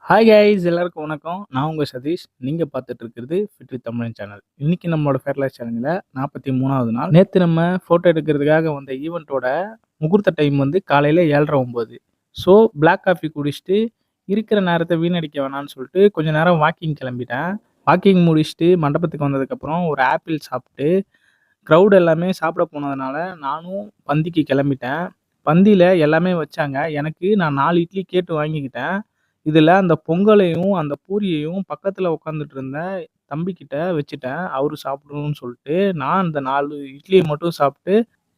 Hi guys எல்லாருக்கும் வணக்கம். நான் உங்கள் சதீஷ். நீங்கள் பார்த்துட்டு இருக்கிறது ஃபிட் வித் தமிழன் சேனல். இன்னைக்கு நம்மளோட ஃபேர்லாஸ் சேனலில் 43வது நாள். நேற்று நம்ம ஃபோட்டோ எடுக்கிறதுக்காக வந்த ஈவெண்ட்டோட முகூர்த்த டைம் வந்து காலையில் 7:30-9. ஸோ பிளாக் காஃபி குடிச்சிட்டு இருக்கிற நேரத்தை வீணடிக்க வேணாம்னு சொல்லிட்டு கொஞ்சம் நேரம் வாக்கிங் கிளம்பிட்டேன். வாக்கிங் முடிச்சுட்டு மண்டபத்துக்கு வந்ததுக்கப்புறம் ஒரு ஆப்பிள் சாப்பிட்டு க்ரௌட் எல்லாமே சாப்பிட போனதுனால நானும் பந்திக்கு கிளம்பிட்டேன். பந்தியில் எல்லாமே வச்சாங்க. நான் 4 இட்லி கேட்டு வாங்கிக்கிட்டேன். இதில் அந்த பொங்கலையும் அந்த பூரியையும் பக்கத்தில் உட்காந்துட்டு இருந்த தம்பிக்கிட்ட வச்சுட்டேன். அவரு சாப்பிடணும்னு சொல்லிட்டு. நான் அந்த 4 இட்லியை மட்டும் சாப்பிட்டு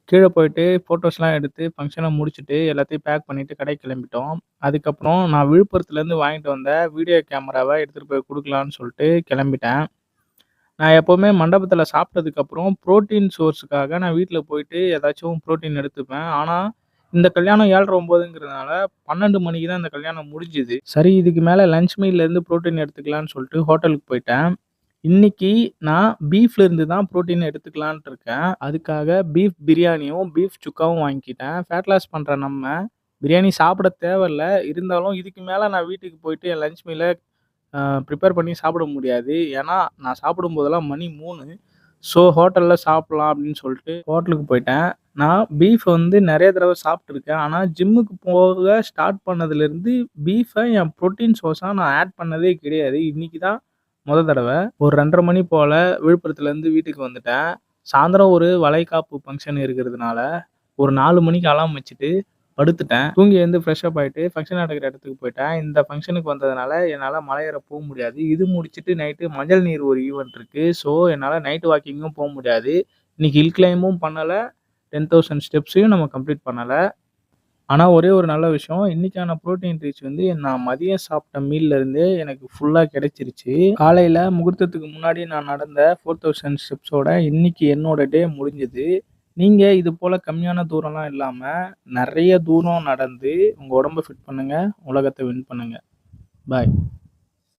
கீழே போயிட்டு ஃபோட்டோஸ்லாம் எடுத்து ஃபங்க்ஷனை முடிச்சுட்டு எல்லாத்தையும் பேக் பண்ணிவிட்டு கடைக்கு கிளம்பிட்டோம். அதுக்கப்புறம் நான் விழுப்புரத்துலேருந்து வாங்கிட்டு வந்த வீடியோ கேமராவை எடுத்துகிட்டு போய் கொடுக்கலான்னு சொல்லிட்டு கிளம்பிட்டேன். நான் எப்போவுமே மண்டபத்தில் சாப்பிட்டதுக்கப்புறம் புரோட்டீன் சோர்ஸுக்காக நான் வீட்டில் போயிட்டு ஏதாச்சும் புரோட்டீன் எடுத்துப்பேன். ஆனால் இந்த கல்யாணம் 7:30-9ங்கிறதுனால 12 மணிக்கு தான் இந்த கல்யாணம் முடிஞ்சுது. சரி, இதுக்கு மேலே லஞ்ச் மீல்லேருந்து புரோட்டீன் எடுத்துக்கலான்னு சொல்லிட்டு ஹோட்டலுக்கு போயிட்டேன். இன்னைக்கு நான் பீஃப்லேருந்து தான் புரோட்டீன் எடுத்துக்கலான்ட்டு இருக்கேன். அதுக்காக பீஃப் பிரியாணியும் பீஃப் சுக்காவும் வாங்கிக்கிட்டேன். ஃபேட் லாஸ் பண்ணுற நம்ம பிரியாணி சாப்பிட தேவையில்ல. இருந்தாலும் இதுக்கு மேலே நான் வீட்டுக்கு போயிட்டு என் லஞ்ச் மீலை ப்ரிப்பேர் பண்ணி சாப்பிட முடியாது. ஏன்னா நான் சாப்பிடும்போதெல்லாம் மணி 3. ஸோ ஹோட்டலில் சாப்பிட்லாம் அப்படின்னு சொல்லிட்டு ஹோட்டலுக்கு போயிட்டேன். நான் பீஃப் வந்து நிறைய தடவை சாப்பிட்ருக்கேன். ஆனால் ஜிம்முக்கு போக ஸ்டார்ட் பண்ணதுலேருந்து பீஃபை என் ப்ரோட்டீன் சோர்ஸாக நான் ஆட் பண்ணதே கிடையாது. இன்றைக்கி தான் தடவை. ஒரு 2:30 மணி போல் விழுப்புரத்துலேருந்து வீட்டுக்கு வந்துட்டேன். சாயந்தரம் ஒரு வளைகாப்பு ஃபங்க்ஷன் இருக்கிறதுனால ஒரு 4 மணிக்கு அலாரம் வச்சுட்டு படுத்துட்டேன். தூங்கி எழுந்து ஃப்ரெஷ்அப் ஆகிட்டு ஃபங்க்ஷன் நடக்கிற இடத்துக்கு போயிட்டேன். இந்த ஃபங்க்ஷனுக்கு வந்ததுனால என்னால் மலை ஏற போக முடியாது. இது முடிச்சுட்டு நைட்டு மஞ்சள் நீர் ஒரு ஈவெண்ட் இருக்குது. ஸோ என்னால் நைட் வாக்கிங்கும் போக முடியாது. இன்றைக்கி ஹில் கிளைம்பும் பண்ணலை, 10,000 ஸ்டெப்ஸையும் நம்ம கம்ப்ளீட் பண்ணலை. ஆனால் ஒரே ஒரு நல்ல விஷயம், இன்றைக்கான ப்ரோட்டீன் ரீச் வந்து நான் மதியம் சாப்பிட்ட மீல்லேருந்தே எனக்கு ஃபுல்லாக கிடைச்சிருச்சு. காலையில் முகூர்த்தத்துக்கு முன்னாடி நான் நடந்த 4000 ஸ்டெப்ஸோட இன்றைக்கி என்னோட டே முடிஞ்சுது. நீங்கள் இது போல் கம்மியான தூரம்லாம் இல்லாமல் நிறைய தூரம் நடந்து உங்கள் உடம்பை ஃபிட் பண்ணுங்கள், உலகத்தை வின் பண்ணுங்கள். பாய்.